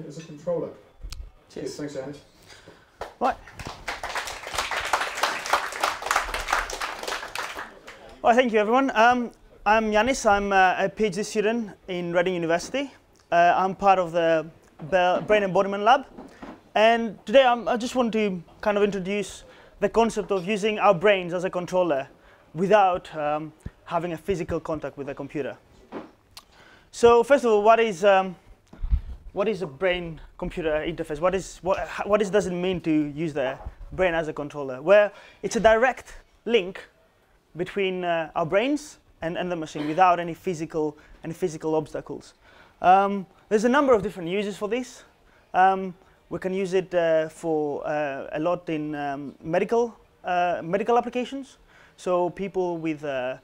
as a controller. Cheers. Thanks, Ioannis. Right. Well, thank you, everyone. I'm Ioannis. I'm a PhD student in Reading University. I'm part of the Brain Embodiment Lab. And today I just want to kind of introduce the concept of using our brains as a controller without having a physical contact with a computer. So first of all, what is a brain-computer interface? What does it mean to use the brain as a controller? Well, it's a direct link between our brains and the machine without any physical obstacles. There's a number of different uses for this. We can use it for a lot in medical applications. So people with that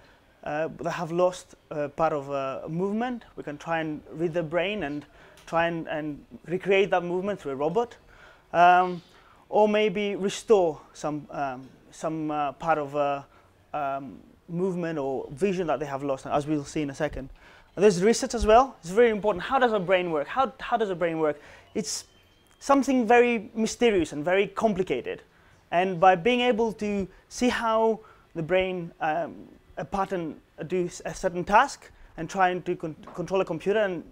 have lost part of movement, we can try and read the brain and try and recreate that movement through a robot, or maybe restore some part of movement or vision that they have lost, as we'll see in a second. There's research as well. It's very important. How does our brain work? How does a brain work? It's something very mysterious and very complicated. And by being able to see how the brain, a pattern, do a certain task and trying to control a computer and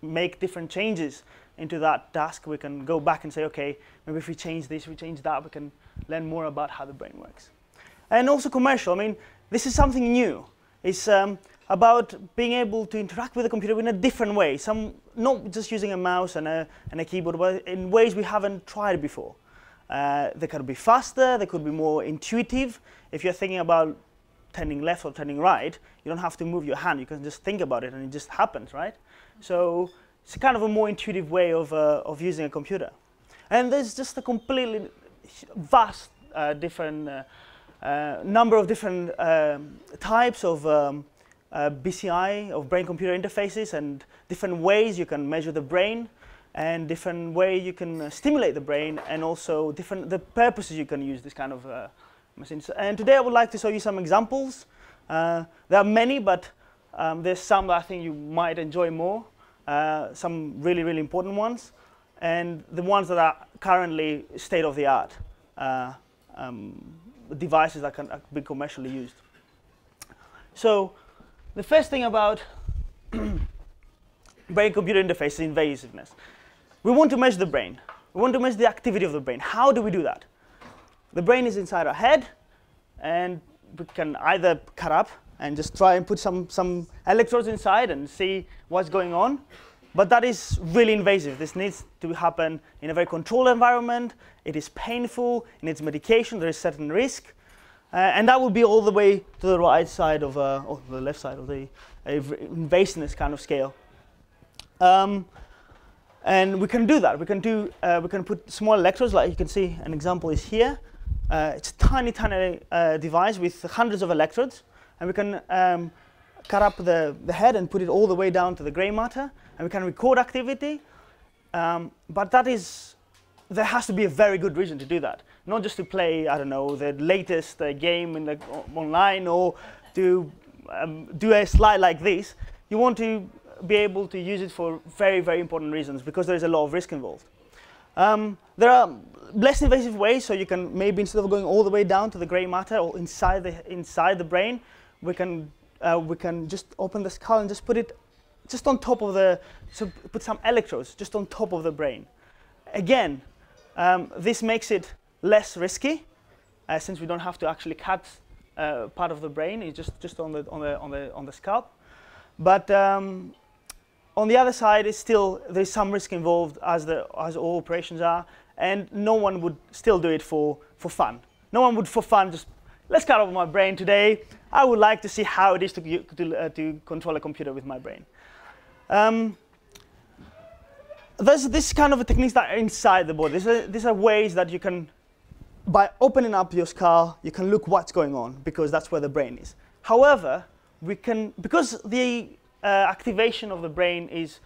make different changes into that task, we can go back and say, okay, maybe if we change this, we change that, we can learn more about how the brain works. And also commercial. I mean, this is something new. It's about being able to interact with the computer in a different way. Not just using a mouse and a keyboard, but in ways we haven't tried before. They could be faster, they could be more intuitive. If you're thinking about turning left or turning right, you don't have to move your hand. You can just think about it and it just happens, right? So it's kind of a more intuitive way of using a computer. And there's just a completely vast different number of different types of BCI, of brain-computer interfaces, and different ways you can measure the brain, and different way you can stimulate the brain, and also the purposes you can use this kind of machines. And today I would like to show you some examples. There are many, but there's some that I think you might enjoy more, some really, really important ones, and the ones that are currently state-of-the-art devices that can be commercially used. So the first thing about brain-computer interface is invasiveness. We want to measure the brain. We want to measure the activity of the brain. How do we do that? The brain is inside our head, and we can either cut up and just try and put some electrodes inside and see what's going on. But that is really invasive. This needs to happen in a very controlled environment. It is painful. It needs medication. There is certain risk. And that will be all the way to the right side of, or the left side of the invasiveness kind of scale. And we can do that. We can put small electrodes, like you can see. An example is here. It's a tiny, tiny device with hundreds of electrodes, and we can cut up the head and put it all the way down to the gray matter, and we can record activity. But there has to be a very good reason to do that. Not just to play, I don't know, the latest game in online, or to do a slide like this. You want to be able to use it for very, very important reasons, because there is a lot of risk involved. There are less invasive ways, so you can maybe, instead of going all the way down to the gray matter or inside the brain, we can just open the skull and just put it just on top of put some electrodes just on top of the brain. Again, this makes it less risky, since we don't have to actually cut part of the brain. It's just on the scalp. But on the other side, there's some risk involved, as all operations are, and no one would still do it for fun. No one would, for fun, just let's cut off my brain today. I would like to see how it is to control a computer with my brain. There's this kind of techniques that are inside the body. These are ways that you can, by opening up your skull, you can look what's going on, because that's where the brain is. However, because the activation of the brain is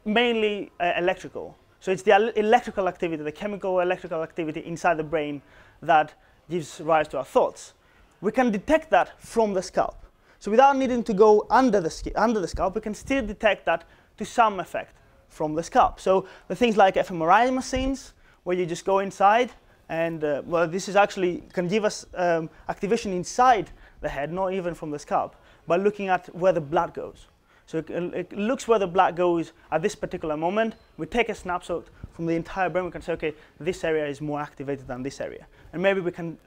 mainly electrical. So it's the electrical activity, the chemical electrical activity inside the brain that gives rise to our thoughts. We can detect that from the scalp. So without needing to go under the scalp, we can still detect that to some effect. from the scalp. So the things like fMRI machines, where you just go inside, and well, this is actually can give us activation inside the head, not even from the scalp, by looking at where the blood goes. So it looks where the blood goes at this particular moment. We take a snapshot from the entire brain. We can say, okay, this area is more activated than this area, and maybe we can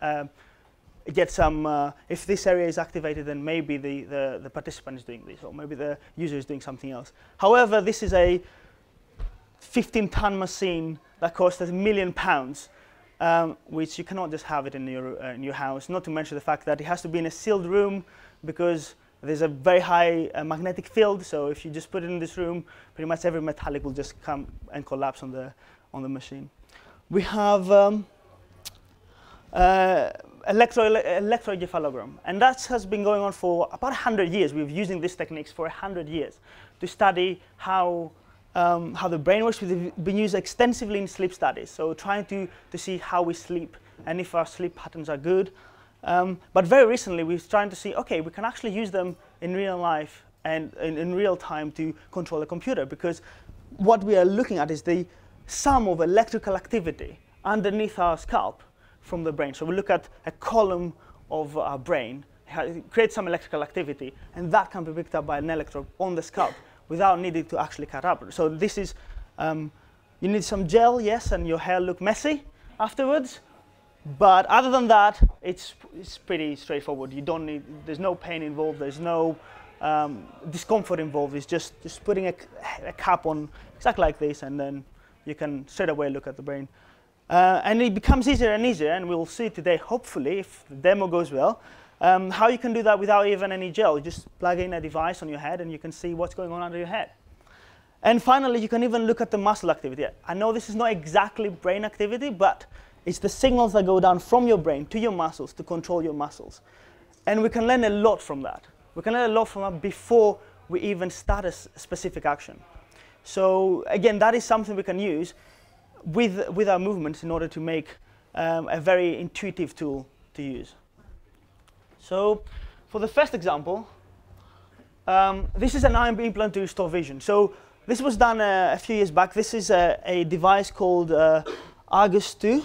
get some. If this area is activated, then maybe the participant is doing this, or maybe the user is doing something else. However, this is a 15-ton machine that costs £1 million, which you cannot just have it in your house. Not to mention the fact that it has to be in a sealed room, because there's a very high magnetic field. So if you just put it in this room, pretty much every metallic will just come and collapse on the machine. We have electroencephalogram, and that has been going on for about 100 years. We've been using these techniques for 100 years to study how the brain works. We've been used extensively in sleep studies, so trying to see how we sleep and if our sleep patterns are good. But very recently, we're trying to see, okay, we can actually use them in real life and in real time to control a computer, because what we are looking at is the sum of electrical activity underneath our scalp from the brain. So we look at a column of our brain, it creates some electrical activity, and that can be picked up by an electrode on the scalp without needing to actually cut up. So this is, you need some gel, yes, and your hair look messy afterwards. But other than that, it's pretty straightforward. You don't need, there's no pain involved, there's no discomfort involved. It's just putting a cap on exactly like this, and then you can straight away look at the brain. And it becomes easier and easier, and we'll see today, hopefully, if the demo goes well, how you can do that without even any gel. You just plug in a device on your head, and you can see what's going on under your head. And finally, you can even look at the muscle activity. I know this is not exactly brain activity, but it's the signals that go down from your brain to your muscles to control your muscles. And we can learn a lot from that. We can learn a lot from that before we even start a specific action. So again, that is something we can use with our movements in order to make a very intuitive tool to use. So for the first example, this is an eye implant to restore vision. So this was done a few years back. This is a device called Argus 2.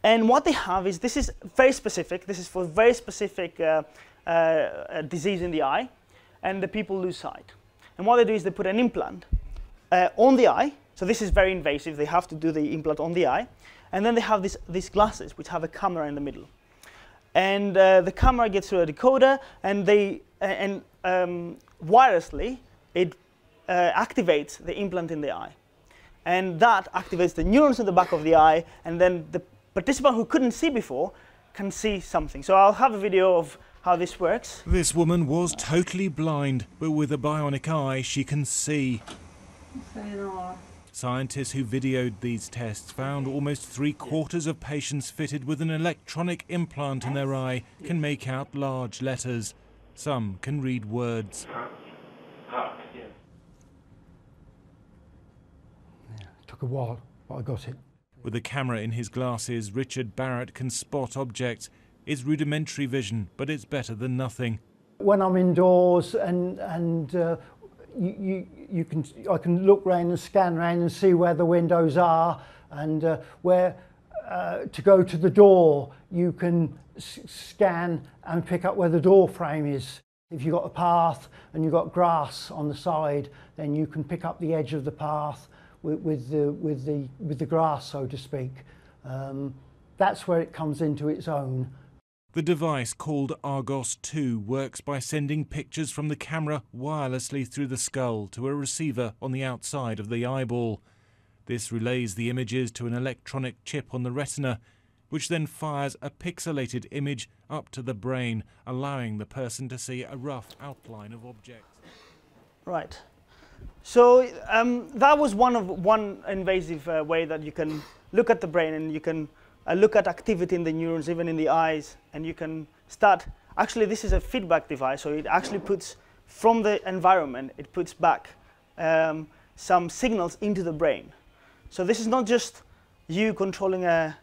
And what they have is, this is very specific. This is for very specific disease in the eye, and the people lose sight. And what they do is they put an implant on the eye. So this is very invasive. They have to do the implant on the eye. And then they have these glasses, which have a camera in the middle. And the camera gets through a decoder, and wirelessly, it activates the implant in the eye. And that activates the neurons in the back of the eye, and then the participant who couldn't see before can see something. So I'll have a video of how this works. This woman was totally blind, but with a bionic eye she can see. Scientists who videoed these tests found almost 3/4 of patients fitted with an electronic implant in their eye can make out large letters. Some can read words. Took a while, but I got it. With a camera in his glasses, Richard Barrett can spot objects. It's rudimentary vision, but it's better than nothing. When I'm indoors and I can look around and scan around and see where the windows are, and where to go to the door, you can scan and pick up where the door frame is. If you've got a path and you've got grass on the side, then you can pick up the edge of the path with the grass, so to speak. That's where it comes into its own. The device, called Argus 2, works by sending pictures from the camera wirelessly through the skull to a receiver on the outside of the eyeball. This relays the images to an electronic chip on the retina, which then fires a pixelated image up to the brain, allowing the person to see a rough outline of objects. Right. So that was one invasive way that you can look at the brain, and you can look at activity in the neurons, even in the eyes, and you can start. Actually, this is a feedback device, so it actually puts from the environment, it puts back some signals into the brain. So this is not just you controlling a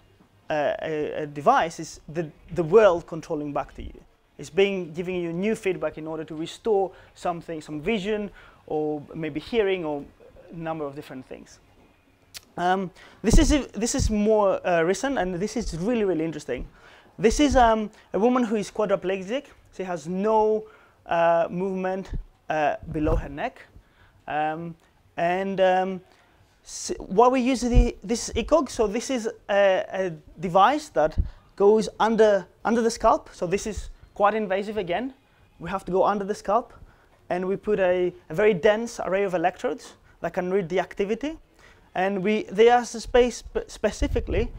device; it's the world controlling back to you. It's giving you new feedback in order to restore something, some vision, or maybe hearing, or number of different things. This is more recent, and this is really, really interesting. This is a woman who is quadriplegic. She has no movement below her neck. What we use this ECOG, so this is a device that goes under the scalp. So this is quite invasive again. We have to go under the scalp, and we put a very dense array of electrodes that can read the activity. And they are specifically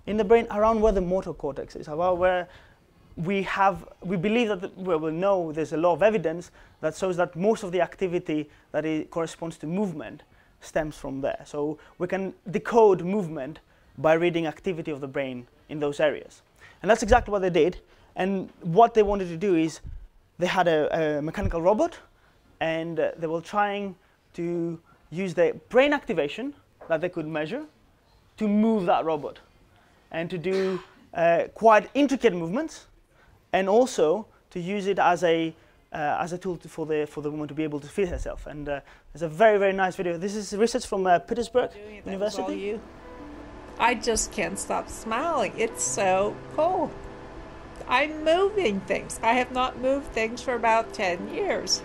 in the brain around where the motor cortex is, about where we believe that, we know there's a lot of evidence that shows that most of the activity that corresponds to movement stems from there. So we can decode movement by reading activity of the brain in those areas. And that's exactly what they did. And what they wanted to do is they had a mechanical robot, and they were trying to use the brain activation that they could measure to move that robot and to do quite intricate movements, and also to use it as a tool for the woman to be able to feed herself. And there's a very, very nice video. This is research from Pittsburgh University. I just can't stop smiling. It's so cool. I'm moving things. I have not moved things for about 10 years.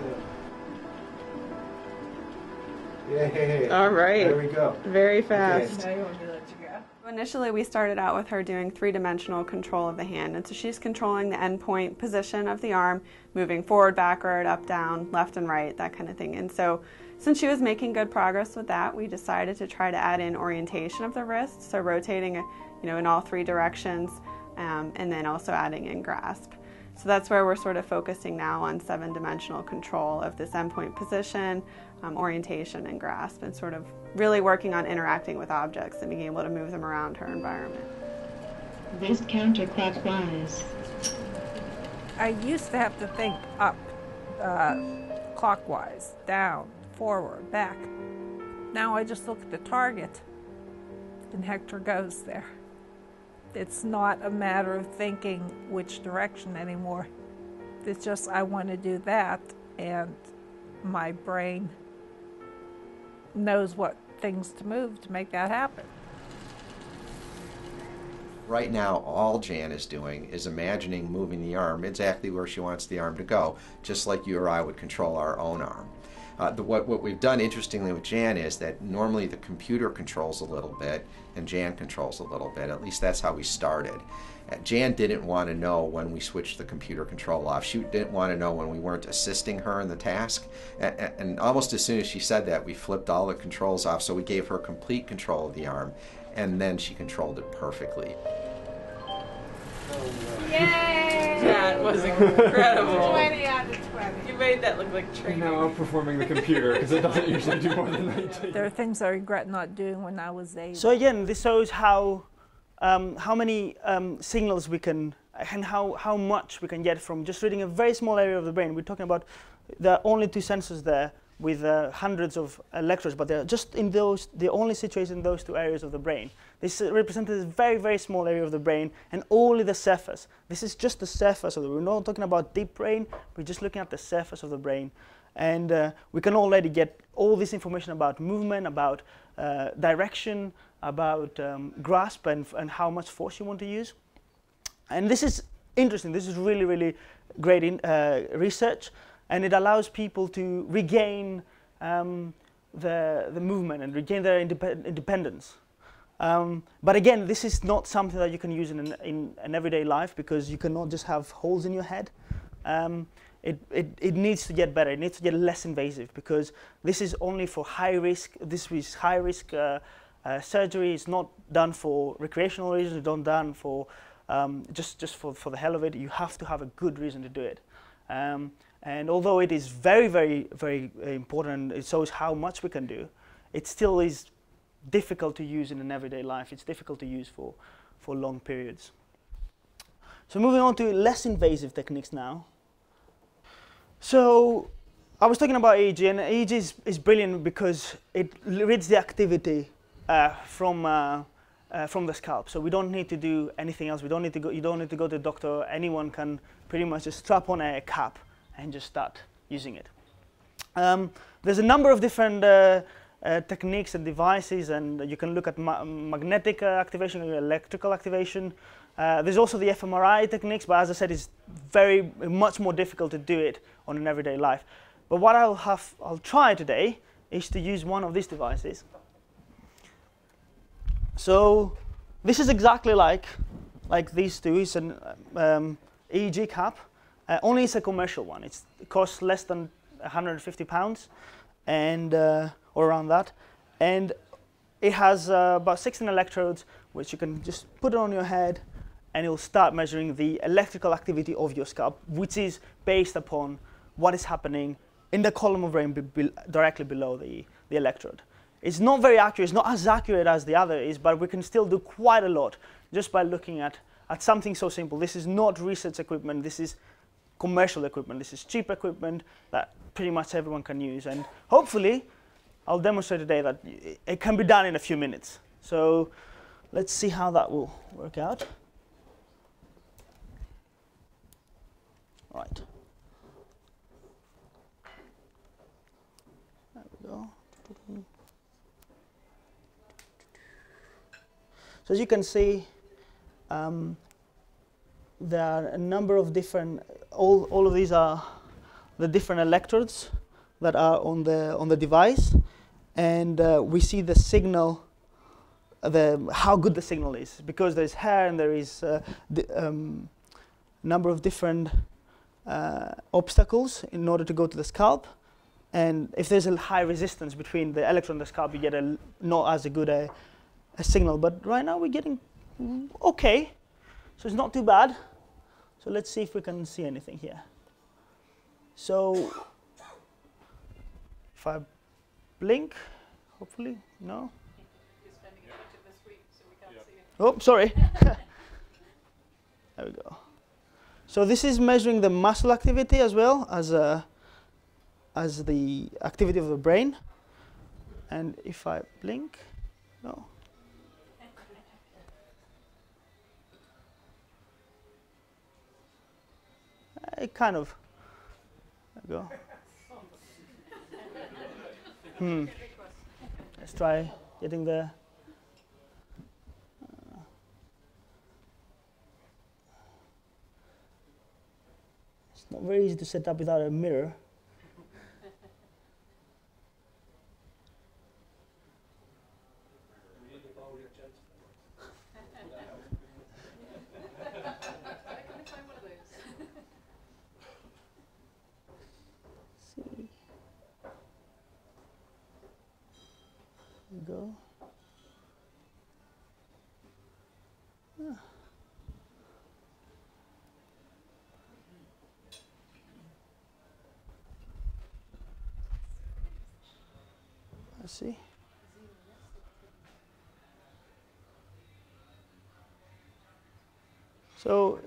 Yay. All right. There we go. Very fast. Okay. Initially, we started out with her doing three-dimensional control of the hand, and so she's controlling the endpoint position of the arm, moving forward, backward, up, down, left and right, that kind of thing. And so since she was making good progress with that, we decided to try to add in orientation of the wrist, so rotating in all three directions, and then also adding in grasp. So that's where we're sort of focusing now on 7-dimensional control of this endpoint position, orientation and grasp, and sort of really working on interacting with objects and being able to move them around her environment. Wrist counterclockwise. I used to have to think up, clockwise, down, forward, back. Now I just look at the target and Hector goes there. It's not a matter of thinking which direction anymore. It's just I want to do that, and my brain knows what things to move to make that happen. Right now, all Jan is doing is imagining moving the arm exactly where she wants the arm to go, just like you or I would control our own arm. What we've done, interestingly, with Jan is that normally the computer controls a little bit and Jan controls a little bit. At least that's how we started. Jan didn't want to know when we switched the computer control off. She didn't want to know when we weren't assisting her in the task. And almost as soon as she said that, we flipped all the controls off, so we gave her complete control of the arm, and then she controlled it perfectly. Yay! That was incredible. 20 out of 20. You made that look like training. Now I'm performing the computer because it doesn't usually do more than 19. There are things I regret not doing when I was 8. So again, this shows how many signals we can, and how much we can get from just reading a very small area of the brain. We're talking about the only 2 sensors there with hundreds of electrodes, but they're just in those, they're only situated in those 2 areas of the brain. This represents a very, very small area of the brain, and only the surface. This is just the surface of the brain. We're not talking about deep brain, we're just looking at the surface of the brain. And we can already get all this information about movement, about direction, about grasp, and how much force you want to use. And this is interesting. This is really, really great research, and it allows people to regain the movement and regain their independence. But again, this is not something that you can use in an everyday life, because you cannot just have holes in your head. It needs to get better. It needs to get less invasive, because this is only for high risk. This is high risk surgery. It's not done for recreational reasons. It's not done for just for the hell of it. You have to have a good reason to do it. And although it is very, very, very important, it shows how much we can do, it still is difficult to use in an everyday life. It's difficult to use for long periods. So moving on to less invasive techniques now. So I was talking about EEG, and EEG is brilliant because it reads the activity from the scalp. So we don't need to do anything else. We don't need to go. You don't need to go to the doctor. Anyone can pretty much just strap on a cap and just start using it. There's a number of different techniques and devices, and you can look at magnetic activation or electrical activation. There's also the fMRI techniques, but as I said, it's much more difficult to do it on an everyday life. But what I'll try today is to use one of these devices. So this is exactly like these two. It's an EEG cap, only it's a commercial one. It costs less than £150 and or around that, and it has about 16 electrodes, which you can just put it on your head, and it will start measuring the electrical activity of your scalp, which is based upon what is happening in the column of brain directly below the electrode. It's not very accurate. It's not as accurate as the other is, but we can still do quite a lot just by looking at something so simple. This is not research equipment. This is commercial equipment. This is cheap equipment that pretty much everyone can use. And hopefully, I'll demonstrate today that it can be done in a few minutes. So let's see how that will work out. Right. There we go. So as you can see, there are a number of different. All of these are the different electrodes that are on the device, and we see the signal, how good the signal is, because there's hair and there is number of different obstacles in order to go to the scalp. And if there's a high resistance between the electrode and the scalp, you get not as good a signal. But right now we're getting okay, so it's not too bad. So let's see if we can see anything here. So if I blink, hopefully, no? You're spending a bunch of this week, so we can't see it. Oh, sorry. There we go. So this is measuring the muscle activity as well as the activity of the brain. And if I blink, no. It kind of. There we go. Let's try getting the. It's not very easy to set up without a mirror. Go. Let's see. So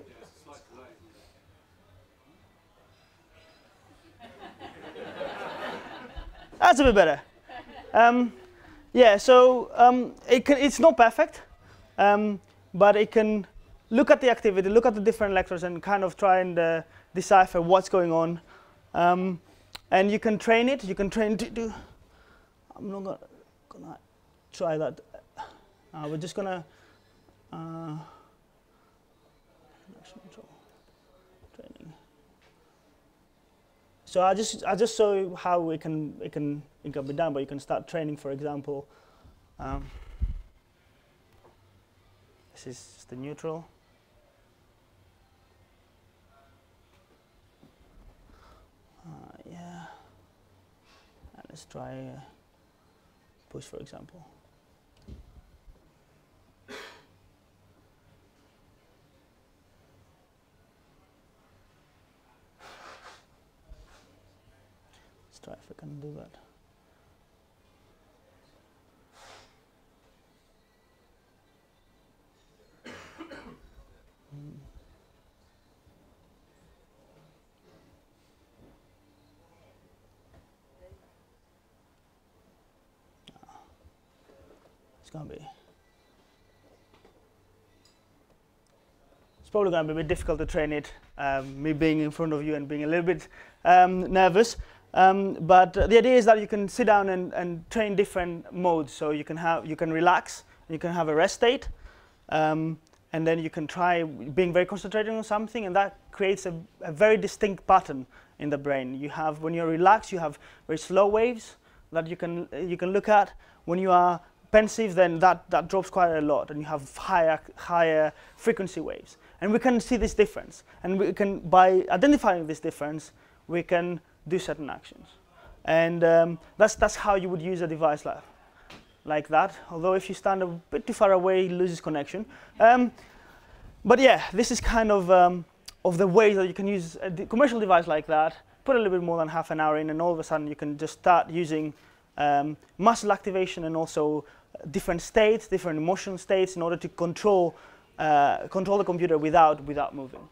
that's a bit better. Yeah, so it's not perfect, but it can look at the activity, look at the different electrodes, and kind of try and decipher what's going on. And you can train it. You can train to do. I'm not gonna try that. We're just gonna training. So I just show you how it can be done, but you can start training. For example, this is just the neutral. Yeah, and let's try push, for example. Let's try if I can do that. It's gonna be. It's probably gonna be a bit difficult to train it. Me being in front of you and being a little bit nervous. But the idea is that you can sit down and train different modes. So you can relax, you can have a rest state, and then you can try being very concentrated on something, and that creates a very distinct pattern in the brain. You have, when you're relaxed, you have very slow waves that you can look at. When you are pensive, then that drops quite a lot, and you have higher frequency waves. And we can see this difference, and we can, by identifying this difference, we can do certain actions. And that's how you would use a device like that. Although if you stand a bit too far away, it loses connection. But yeah, this is kind of the way that you can use a commercial device like that, put a little bit more than half an hour in, and all of a sudden you can just start using muscle activation and also different states, different emotional states in order to control the computer without moving.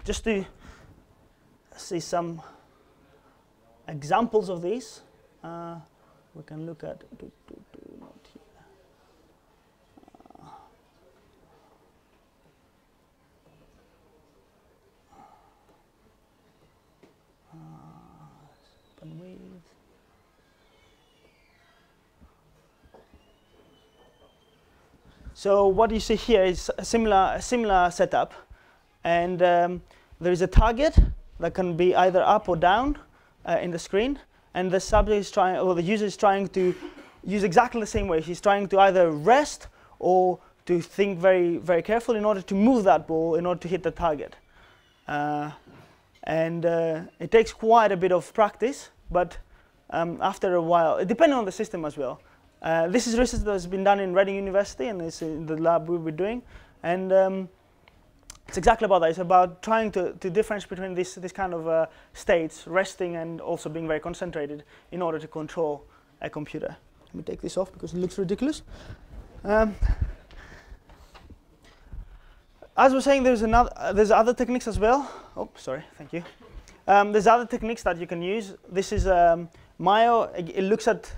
Just to see some examples of these, we can look at not here. So what you see here is a similar setup, and there is a target that can be either up or down in the screen, and the subject is trying, or the user is trying to use exactly the same way. He's trying to either rest or to think very, very carefully in order to move that ball in order to hit the target. It takes quite a bit of practice, but after a while, depending on the system as well. This is research that has been done in Reading University, and it's in the lab we'll be doing. And it's exactly about that. It's about trying to differentiate between this kind of states, resting and also being very concentrated in order to control a computer. Let me take this off because it looks ridiculous. As we're saying, there's other techniques as well. Oh, sorry, thank you. There's other techniques that you can use. This is Mayo. It looks at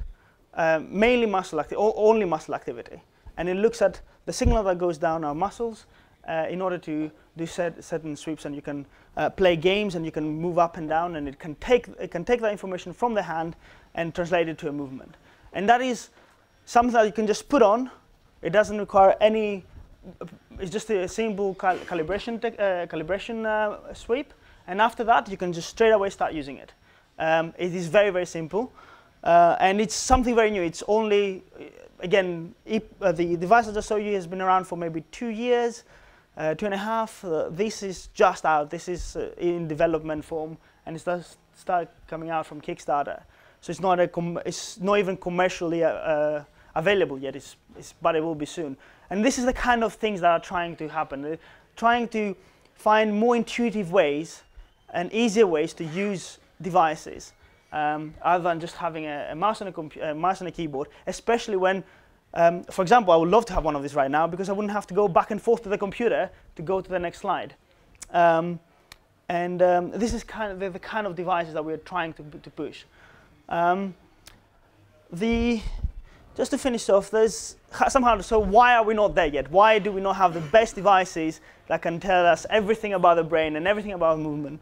mainly muscle activity, only muscle activity, and it looks at the signal that goes down our muscles in order to do certain sweeps, and you can play games, and you can move up and down, and it can take that information from the hand and translate it to a movement. And that is something that you can just put on. It doesn't require any. It's just a simple calibration sweep, and after that you can just straight away start using it. It is very, very simple, and it's something very new. It's only, again, the device I just showed you has been around for maybe 2 years, 2.5. This is just out. This is in development form, and it does start coming out from Kickstarter. So it's not even commercially available yet, but it will be soon. And this is the kind of things that are trying to happen. They're trying to find more intuitive ways and easier ways to use devices, other than just having a mouse and a keyboard, especially when, for example, I would love to have one of these right now because I wouldn't have to go back and forth to the computer to go to the next slide. This is kind of the kind of devices that we're trying to push. Just to finish off, there's somehow, so why are we not there yet? Why do we not have the best devices that can tell us everything about the brain and everything about movement?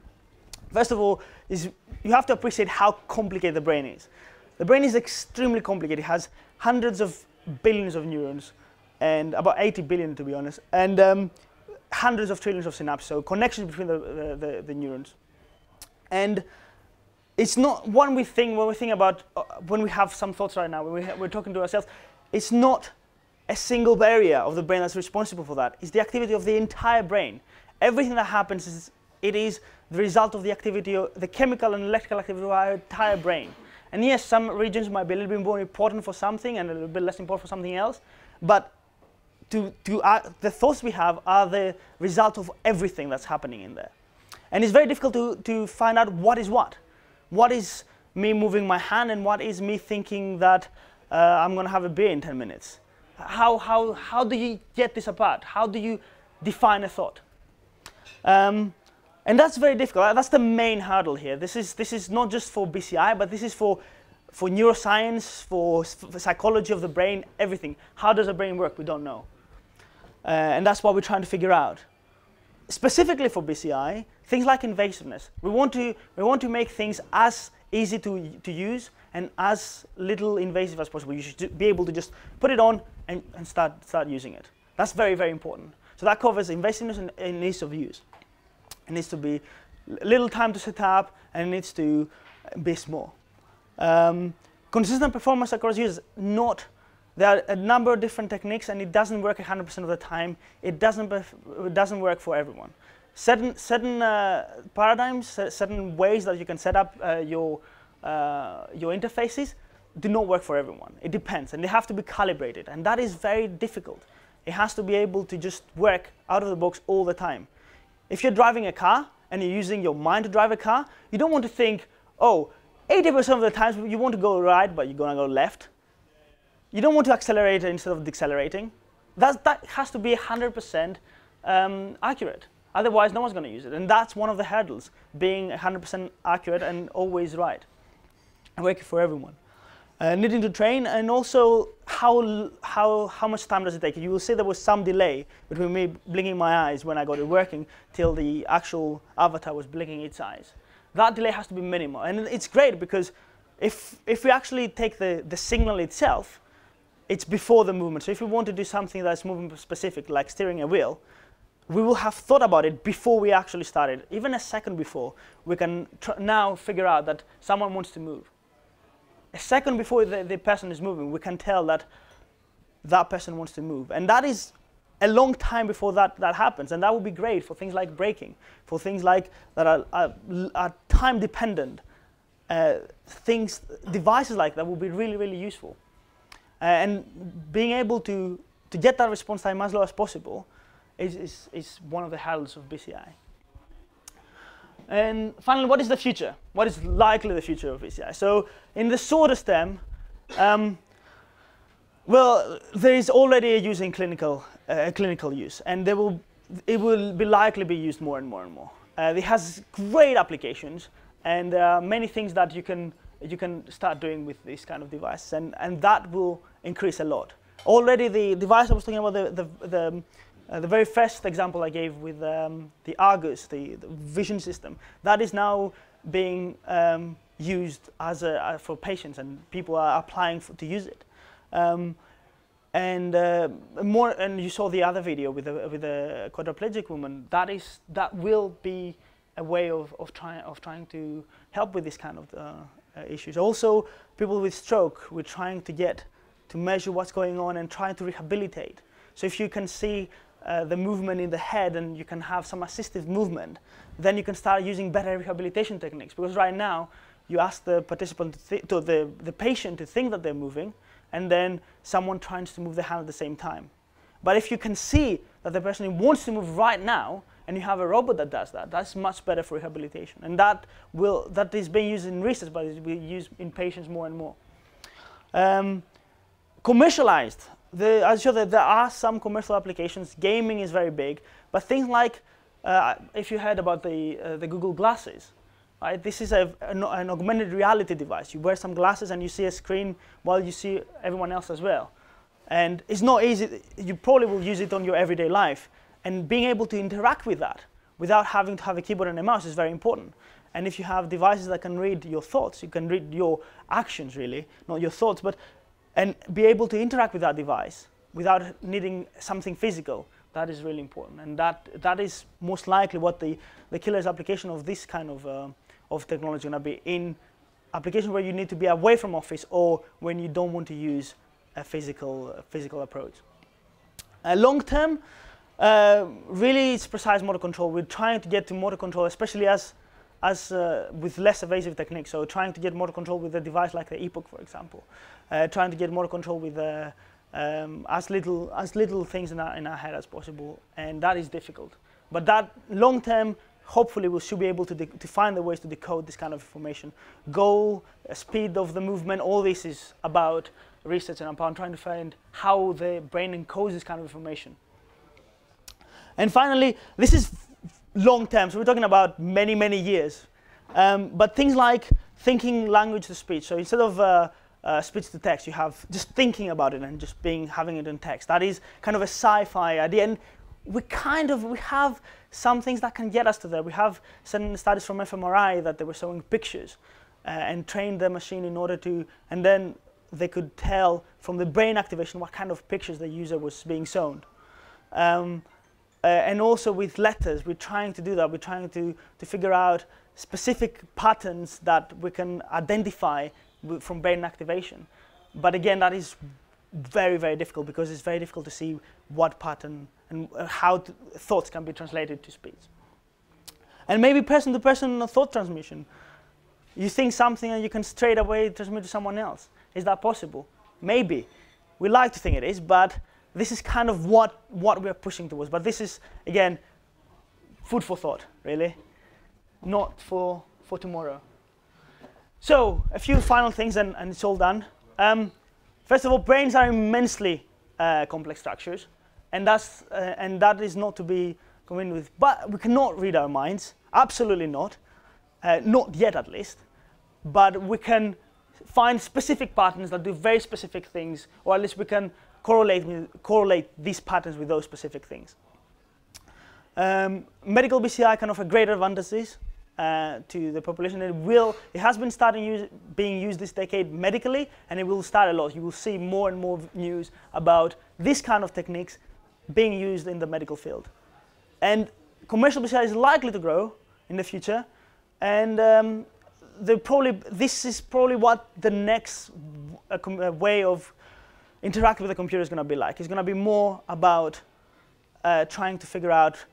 First of all, you have to appreciate how complicated the brain is. The brain is extremely complicated. It has hundreds of billions of neurons, and about 80 billion to be honest, and hundreds of trillions of synapses, so connections between the neurons. And it's not when we think about, when we have some thoughts right now, when we're talking to ourselves, it's not a single area of the brain that's responsible for that. It's the activity of the entire brain. Everything that happens is the result of the activity, the chemical and electrical activity of our entire brain. And yes, some regions might be a little bit more important for something and a little bit less important for something else, but the thoughts we have are the result of everything that's happening in there. And it's very difficult to find out what is what. What is me moving my hand and what is me thinking that I'm going to have a beer in 10 minutes? How do you get this apart? How do you define a thought? And that's very difficult. That's the main hurdle here. This is not just for BCI, but this is for neuroscience, for psychology of the brain, everything. How does the brain work? We don't know. And that's what we're trying to figure out. specifically for BCI, things like invasiveness. We want to make things as easy to use and as little invasive as possible. You should be able to just put it on and start using it. That's very, very important. So that covers invasiveness and ease of use. It needs to be little time to set up, and it needs to be small. Consistent performance across users, there are a number of different techniques, and it doesn't work 100% of the time. It doesn't work for everyone. Certain paradigms, certain ways that you can set up your interfaces do not work for everyone. It depends, and they have to be calibrated, and that is very difficult. It has to be able to just work out of the box all the time. If you're driving a car and you're using your mind to drive a car, you don't want to think, oh, 80% of the times you want to go right, but you're going to go left. You don't want to accelerate instead of decelerating. That has to be 100% accurate. Otherwise, no one's going to use it. And that's one of the hurdles, being 100% accurate and always right. And working for everyone. Needing to train, and also how much time does it take? You will see there was some delay between me blinking my eyes when I got it working till the actual avatar was blinking its eyes. That delay has to be minimal. And it's great because if we actually take the signal itself, it's before the movement. So if we want to do something that's movement specific, like steering a wheel, we will have thought about it before we actually started. Even a second before, we can now figure out that someone wants to move. A second before the person is moving, we can tell that that person wants to move. And that is a long time before that happens. And that would be great for things like braking, for things like that are time dependent. Devices like that would be really, really useful. And being able to get that response time as low as possible is one of the hurdles of BCI. And finally, what is the future? What is likely the future of BCI? So in the shortest term, well, there is already a use in clinical use, and it will be likely be used more and more and more. It has great applications, and there are many things that you can start doing with this kind of device, and that will increase a lot. Already, the device I was talking about, the very first example I gave with the Argus, the vision system, that is now being used for patients, and people are applying to use it. And you saw the other video with the quadriplegic woman. That will be a way of trying to help with this kind of issues. Also, people with stroke, we're trying to measure what's going on and trying to rehabilitate. So if you can see the movement in the head and you can have some assistive movement, then you can start using better rehabilitation techniques. Because right now, you ask the participant, the patient to think that they're moving, and then someone tries to move the hand at the same time. But if you can see that the person wants to move right now, and you have a robot that does that, that's much better for rehabilitation. And that is being used in research, but it's being used in patients more and more. Commercialized. I'm sure that there are some commercial applications. Gaming is very big, but things like, if you heard about the Google glasses, right? This is an augmented reality device. You wear some glasses and you see a screen while you see everyone else as well. And it's not easy. You probably will use it on your everyday life. And being able to interact with that without having to have a keyboard and a mouse is very important. And if you have devices that can read your thoughts, you can read your actions really, not your thoughts, and be able to interact with that device without needing something physical, that is really important. And that is most likely what the killer's application of this kind of technology is going to be, in applications where you need to be away from office or when you don't want to use a physical approach. Long term, really it's precise motor control. We're trying to get to motor control, especially as with less evasive techniques. So trying to get motor control with a device like the Epoch, for example. Trying to get motor control with as little things in our head as possible, and that is difficult. But that long term, hopefully we should be able to find the ways to decode this kind of information. Goal, speed of the movement, all this is about research and about trying to find how the brain encodes this kind of information. And finally, this is long term, so we're talking about many, many years. But things like thinking language to speech. So instead of speech to text, you have just thinking about it and just having it in text. That is kind of a sci-fi idea, and we have some things that can get us to there. We have certain studies from fMRI that they were showing pictures and trained the machine in order to, and then they could tell from the brain activation what kind of pictures the user was being shown. And also with letters, we're trying to do that. We're trying to figure out specific patterns that we can identify from brain activation. But again, that is very, very difficult because it's very difficult to see what pattern and how thoughts can be translated to speech. And maybe person-to-person thought transmission. You think something and you can straight away transmit to someone else. Is that possible? Maybe. We like to think it is, but this is kind of what we're pushing towards. But this is, again, food for thought, really, not for tomorrow. So, a few final things, and it's all done. First of all, brains are immensely complex structures, and that is not to be convened with. But we cannot read our minds, absolutely not. Not yet, at least. But we can find specific patterns that do very specific things, or at least we can correlate these patterns with those specific things. Medical BCI can offer great advantages to the population. It has been being used this decade medically, and it will start a lot. You will see more and more news about this kind of techniques being used in the medical field. And commercial BCI is likely to grow in the future, and this is probably what the next way of interacting with the computer is going to be like. It's going to be more about trying to figure out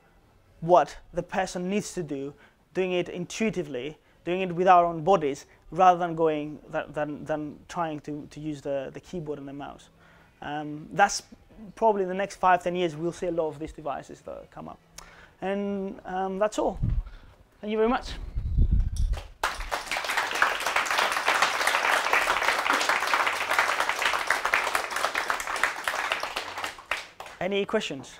what the person needs to do, doing it intuitively, doing it with our own bodies, rather than trying to use the keyboard and the mouse. That's probably in the next 5-10 years we'll see a lot of these devices that come up. And that's all. Thank you very much. Any questions?